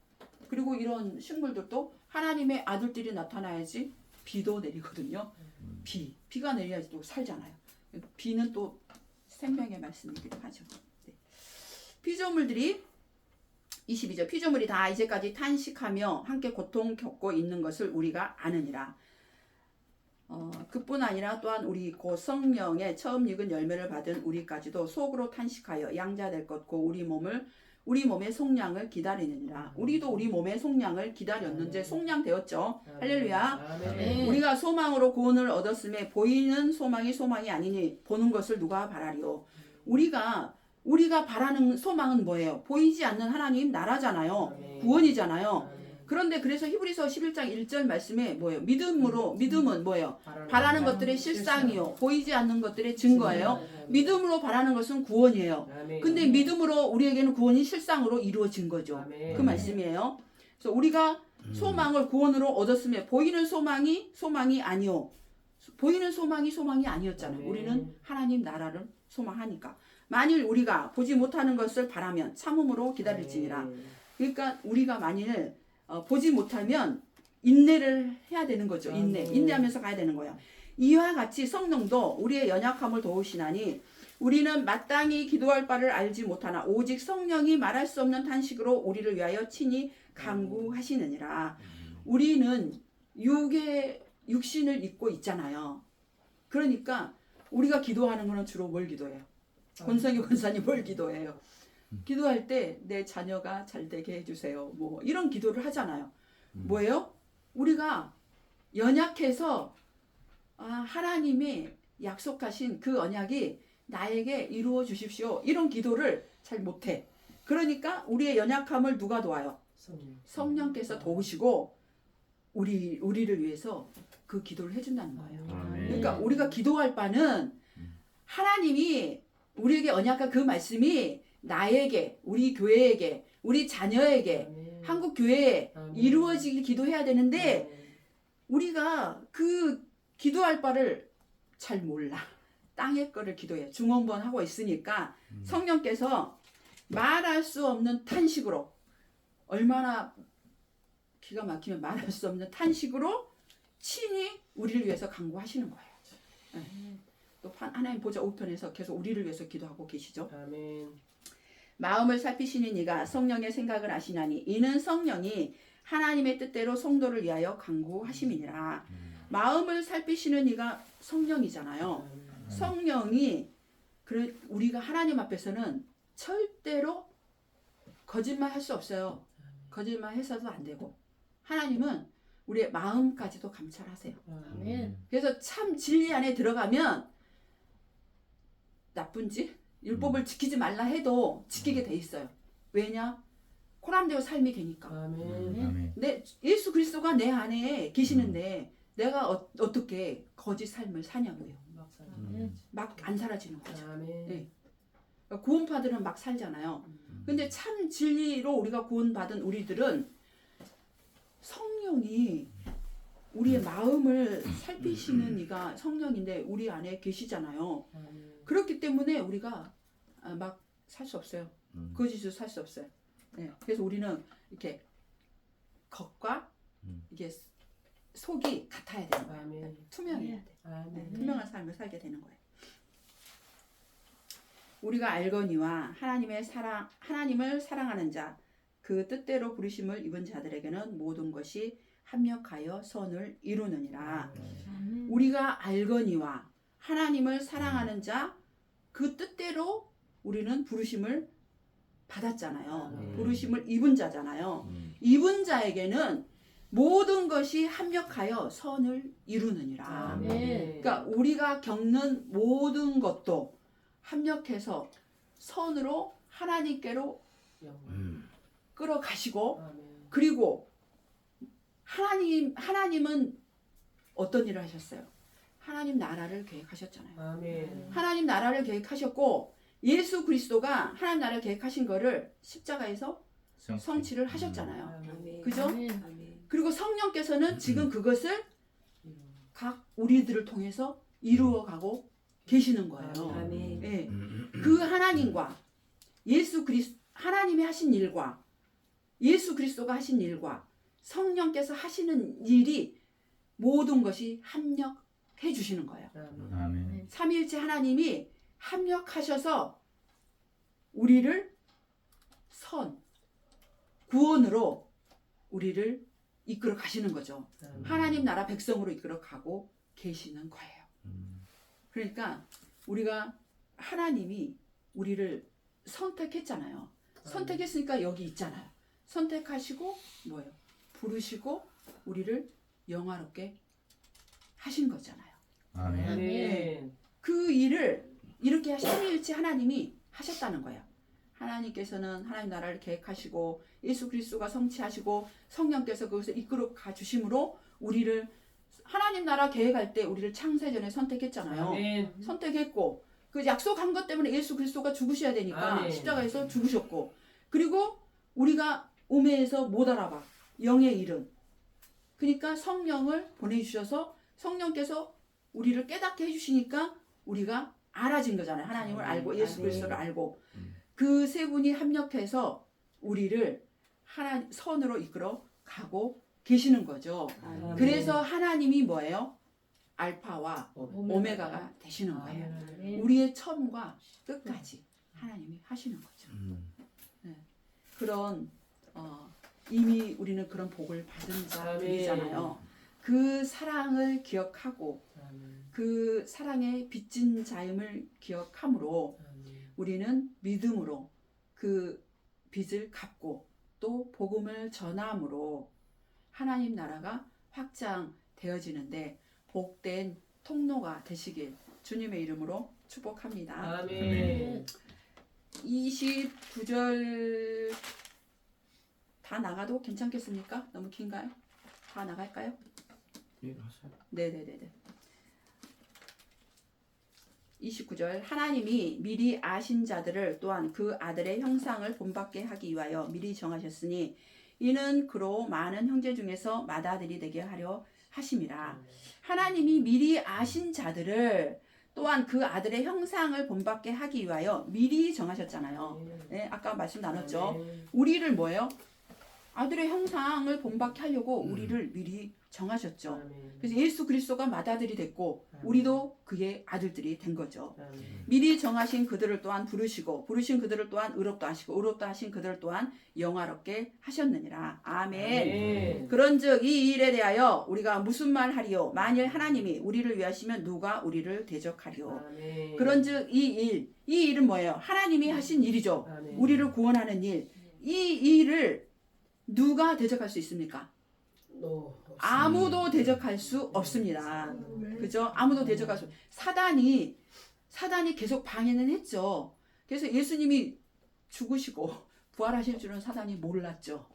그리고 이런 식물들도 하나님의 아들들이 나타나야지 비도 내리거든요. 비가 내려야지 또 살잖아요. 비는 또 생명의 말씀이기도 하죠. 네. 피조물들이 22절 피조물이 다 이제까지 탄식하며 함께 고통 겪고 있는 것을 우리가 아느니라. 그뿐 아니라 또한 우리 곧 성령의 처음 익은 열매를 받은 우리까지도 속으로 탄식하여 양자될 것 고 우리 몸의 속량을 기다리느니라. 우리도 우리 몸의 속량을 기다렸는데 속량되었죠. 할렐루야. 아멘. 우리가 소망으로 구원을 얻었음에 보이는 소망이 아니니 보는 것을 누가 바라리요. 우리가 바라는 소망은 뭐예요? 보이지 않는 하나님 나라잖아요. 아멘. 구원이잖아요. 아멘. 그런데 그래서 히브리서 11장 1절 말씀에 뭐예요? 믿음은 뭐예요? 바라는 것들의 실상이요. 보이지 않는 것들의 증거예요. 믿음으로 바라는 것은 구원이에요. 아멘. 근데 믿음으로 우리에게는 구원이 실상으로 이루어진 거죠. 아멘. 그 말씀이에요. 그래서 우리가 소망을 구원으로 얻었음에 보이는 소망이 아니요. 보이는 소망이 아니었잖아요. 아멘. 우리는 하나님 나라를 소망하니까. 만일 우리가 보지 못하는 것을 바라면 참음으로 기다릴지니라. 그러니까 우리가 만일 보지 못하면 인내를 해야 되는 거죠. 인내하면서 가야 되는 거예요. 이와 같이 성령도 우리의 연약함을 도우시나니 우리는 마땅히 기도할 바를 알지 못하나 오직 성령이 말할 수 없는 탄식으로 우리를 위하여 친히 간구하시느니라. 우리는 육신을 입고 있잖아요. 그러니까 우리가 기도하는 거는 주로 뭘 기도해요? 권성희 권사님 뭘 기도해요? 기도할 때 내 자녀가 잘 되게 해주세요. 뭐 이런 기도를 하잖아요. 뭐예요? 우리가 연약해서 하나님이 약속하신 그 언약이 나에게 이루어 주십시오. 이런 기도를 잘 못해. 그러니까 우리의 연약함을 누가 도와요? 성령께서 도우시고 우리를 위해서 그 기도를 해준다는 거예요. 아멘. 그러니까 우리가 기도할 바는 하나님이 우리에게 언약한 그 말씀이 나에게, 우리 교회에게, 우리 자녀에게, 한국 교회에 이루어지길 기도해야 되는데 우리가 그 기도할 바를 잘 몰라. 땅의 거를 기도해. 중원번 하고 있으니까 성령께서 말할 수 없는 탄식으로 얼마나 기가 막히면 말할 수 없는 탄식으로 친히 우리를 위해서 간구하시는 거예요. 네. 또 하나님 보좌 우편에서 계속 우리를 위해서 기도하고 계시죠. 아멘. 마음을 살피시는 이가 성령의 생각을 아시나니 이는 성령이 하나님의 뜻대로 성도를 위하여 간구하심이니라. 마음을 살피시는 이가 성령이잖아요. 성령이 우리가 하나님 앞에서는 절대로 거짓말 할 수 없어요. 거짓말 해서도 안 되고 하나님은 우리의 마음까지도 감찰하세요. 아멘. 그래서 참 진리 안에 들어가면 나쁜지 율법을 지키지 말라 해도 지키게 돼 있어요. 왜냐? 코람되어 삶이 되니까. 아멘. 근데 예수 그리스도가 내 안에 계시는데 내가 어떻게 거짓 삶을 사냐고요. 막 안 사라지는 거죠. 아멘. 네. 구원파들은 막 살잖아요. 근데 참 진리로 우리가 구원받은 우리들은 성령이 우리의 마음을 살피시는 이가 성령인데 우리 안에 계시잖아요. 그렇기 때문에 우리가 막 살 수 없어요. 거짓으로 살 수 없어요. 네. 그래서 우리는 이렇게 겉과 이게 속이 같아야 되는 거예요. 아멘. 투명해야 돼. 아멘. 투명한 삶을 살게 되는 거예요. 우리가 알거니와 하나님을 사랑하는 자, 그 뜻대로 부르심을 입은 자들에게는 모든 것이 합력하여 선을 이루느니라. 우리가 알거니와 하나님을 사랑하는 자, 그 뜻대로 우리는 부르심을 받았잖아요. 부르심을 입은 자잖아요. 입은 자에게는 모든 것이 합력하여 선을 이루느니라. 아멘. 그러니까 우리가 겪는 모든 것도 합력해서 선으로 하나님께로 끌어가시고 아멘. 그리고 하나님은 어떤 일을 하셨어요? 하나님 나라를 계획하셨잖아요. 아멘. 하나님 나라를 계획하셨고 예수 그리스도가 하나님 나라를 계획하신 거를 십자가에서 성취를 하셨잖아요. 아멘. 그죠? 아멘. 그리고 성령께서는 지금 그것을 각 우리들을 통해서 이루어가고 계시는 거예요. 아멘. 예. 그 하나님과 하나님이 하신 일과 예수 그리스도가 하신 일과 성령께서 하시는 일이 모든 것이 합력해 주시는 거예요. 아멘. 삼위일체 하나님이 합력하셔서 우리를 구원으로 우리를 이끌어 가시는 거죠. 하나님 나라 백성으로 이끌어 가고 계시는 거예요. 그러니까 우리가 하나님이 우리를 선택했잖아요. 선택했으니까 여기 있잖아요. 선택하시고 뭐예요? 부르시고 우리를 영화롭게 하신 거잖아요. 아멘. 네. 그 일을 이렇게 삼위일체 하나님이 하셨다는 거예요. 하나님께서는 하나님 나라를 계획하시고 예수 그리스도가 성취하시고 성령께서 그것을 이끌어 가 주심으로 우리를 하나님 나라 계획할 때 우리를 창세전에 선택했잖아요. 아멘. 선택했고 그 약속한 것 때문에 예수 그리스도가 죽으셔야 되니까 아멘. 십자가에서 죽으셨고 그리고 우리가 오매에서 못 알아봐 영의 일은 그러니까 성령을 보내주셔서 성령께서 우리를 깨닫게 해주시니까 우리가 알아진 거잖아요. 하나님을 알고 예수 그리스도를 알고 그 세 분이 합력해서 우리를 선으로 이끌어 가고 계시는 거죠. 아멘. 그래서 하나님이 뭐예요? 알파와 오메가가 되시는 거예요. 아멘. 우리의 처음과 끝까지 하나님이 하시는 거죠. 그런 이미 우리는 그런 복을 받은 자들이잖아요. 그 사랑을 기억하고 그 사랑의 빚진 자임을 기억함으로 우리는 믿음으로 그 빚을 갚고 또 복음을 전함으로 하나님 나라가 확장되어지는데 복된 통로가 되시길 주님의 이름으로 축복합니다. 아멘. 29절 다 나가도 괜찮겠습니까? 너무 긴가요? 다 나갈까요? 네네네네. 29절 하나님이 미리 아신 자들을 또한 그 아들의 형상을 본받게 하기 위하여 미리 정하셨으니 이는 그로 많은 형제 중에서 맏아들이 되게 하려 하심이라. 하나님이 미리 아신 자들을 또한 그 아들의 형상을 본받게 하기 위하여 미리 정하셨잖아요. 네, 아까 말씀 나눴죠. 우리를 뭐예요? 아들의 형상을 본받게 하려고 우리를 미리 정하셨죠. 그래서 예수 그리스도가 맏아들이 됐고 우리도 그의 아들들이 된 거죠. 미리 정하신 그들을 또한 부르시고 부르신 그들을 또한 의롭다 하시고 의롭다 하신 그들을 또한 영화롭게 하셨느니라. 아멘. 그런즉 이 일에 대하여 우리가 무슨 말 하리요? 만일 하나님이 우리를 위하시면 누가 우리를 대적하리요? 그런즉 이 일은 뭐예요? 하나님이 하신 일이죠. 우리를 구원하는 일. 이 일을 누가 대적할 수 있습니까? 아무도 대적할 수 없습니다. 그죠? 아무도 대적할 수. 사단이 계속 방해는 했죠. 그래서 예수님이 죽으시고 부활하실 줄은 사단이 몰랐죠.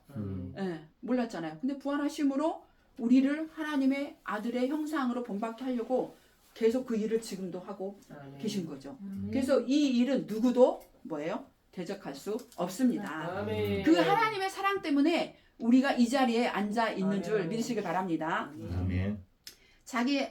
예, 몰랐잖아요. 근데 부활하심으로 우리를 하나님의 아들의 형상으로 본받게 하려고 계속 그 일을 지금도 하고 계신 거죠. 그래서 이 일은 누구도 뭐예요? 대적할 수 없습니다. 그 하나님의 사랑 때문에 우리가 이 자리에 앉아 있는 줄 믿으시길 바랍니다. 아멘. 자기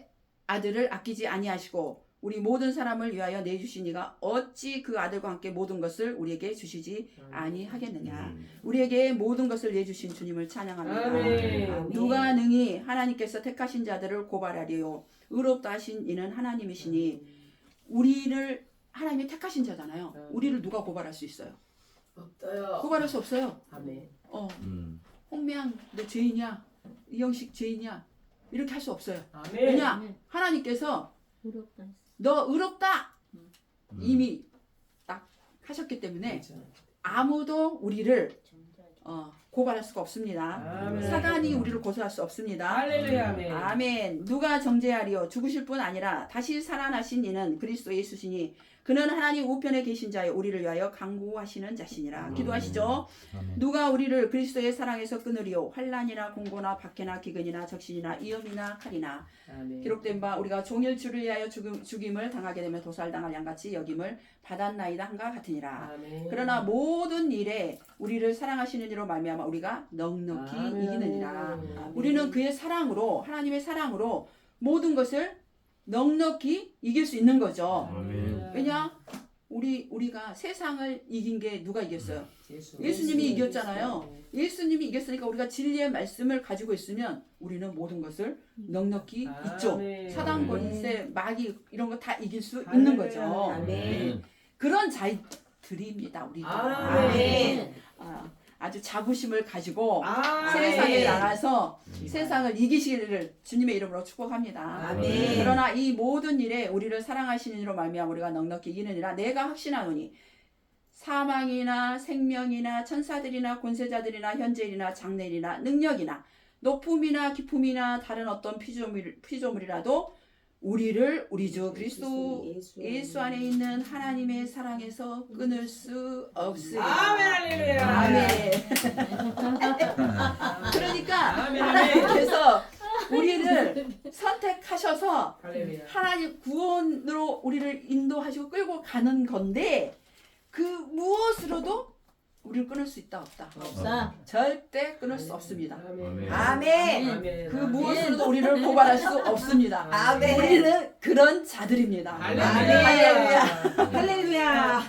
아들을 아끼지 아니하시고 우리 모든 사람을 위하여 내주신 이가 어찌 그 아들과 함께 모든 것을 우리에게 주시지 아니하겠느냐. 우리에게 모든 것을 내주신 주님을 찬양합니다. 아멘. 누가 능히 하나님께서 택하신 자들을 고발하리요. 의롭다 하신 이는 하나님이시니 우리를 하나님이 택하신 자잖아요. 우리를 누가 고발할 수 있어요? 없어요. 고발할 수 없어요. 아멘. 홍미양 너 죄인이야? 이영식 죄인이야? 이렇게 할 수 없어요. 아멘. 왜냐? 하나님께서 너 의롭다 이미 딱 하셨기 때문에 아무도 우리를 고발할 수가 없습니다. 아멘. 사단이 우리를 고소할 수 없습니다. 할렐루야. 아멘. 아멘. 누가 정죄하리요? 죽으실 뿐 아니라 다시 살아나신 이는 그리스도 예수시니 그는 하나님 우편에 계신 자여 우리를 위하여 간구하시는 자시니라. 기도하시죠. 아멘. 누가 우리를 그리스도의 사랑에서 끊으리요? 환난이나 공고나 박해나 기근이나 적신이나 위험이나 칼이나 아멘. 기록된 바 우리가 종일 주를 위하여 죽임을 당하게 되면 도살당할 양같이 여김을 받았나이다 한가 같으니라. 아멘. 그러나 모든 일에 우리를 사랑하시는 이로 말미암아 우리가 넉넉히 아멘. 이기느니라. 아멘. 우리는 그의 사랑으로 하나님의 사랑으로 모든 것을 넉넉히 이길 수 있는 거죠. 아멘. 왜냐? 우리가 세상을 이긴 게 누가 이겼어요? 예수. 예수님이 이겼잖아요. 예수님이 이겼으니까 우리가 진리의 말씀을 가지고 있으면 우리는 모든 것을 넉넉히 있죠. 아멘. 사단 권세, 마귀 이런 거 다 이길 수 있는 거죠. 아멘. 그런 자들입니다. 우리가. 아멘. 아주 자부심을 가지고 아, 세상에 네. 나가서 세상을 이기시기를 주님의 이름으로 축복합니다. 아멘. 그러나 이 모든 일에 우리를 사랑하시는 이로 말미암아 우리가 넉넉히 이기느니라. 내가 확신하노니 사망이나 생명이나 천사들이나 권세자들이나 현재일이나 장래일이나 능력이나 높음이나 깊음이나 다른 어떤 피조물이라도 우리를 우리 주 그리스도 예수 안에 있는 하나님의 사랑에서 끊을 수 없으리라. 아멘, 할렐루야. 아멘. 그러니까 아멘. 하나님께서 우리를 선택하셔서 할렐루야. 하나님 구원으로 우리를 인도하시고 끌고 가는 건데 그 무엇으로도 우리를 끊을 수 있다 없다. 없다. 절대 끊을 수 없습니다. 아멘. 아멘. 아멘. 그 무엇으로도 우리를 고발할 수 없습니다. 아멘. 우리는 그런 자들입니다. 할렐루야. 할렐루야.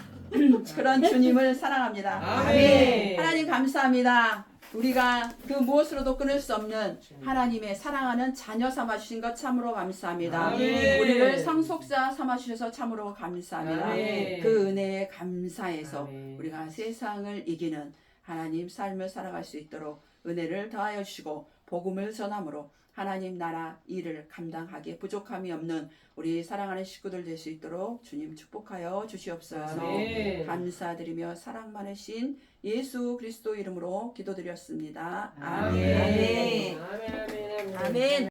그런 주님을 사랑합니다. 아멘. 하나님 감사합니다. 우리가 그 무엇으로도 끊을 수 없는 하나님의 사랑하는 자녀 삼아 주신 것 참으로 감사합니다. 아멘. 우리를 상속자 삼아 주셔서 참으로 감사합니다. 아멘. 그 은혜에 감사해서 아멘. 우리가 세상을 이기는 하나님 삶을 살아갈 수 있도록 은혜를 더하여 주시고 복음을 전함으로 하나님 나라 일을 감당하기에 부족함이 없는 우리 사랑하는 식구들 될 수 있도록 주님 축복하여 주시옵소서. 아멘. 감사드리며 사랑 많으신 예수 그리스도 이름으로 기도드렸습니다. 아멘. 아멘. 아멘. 아멘. 아멘.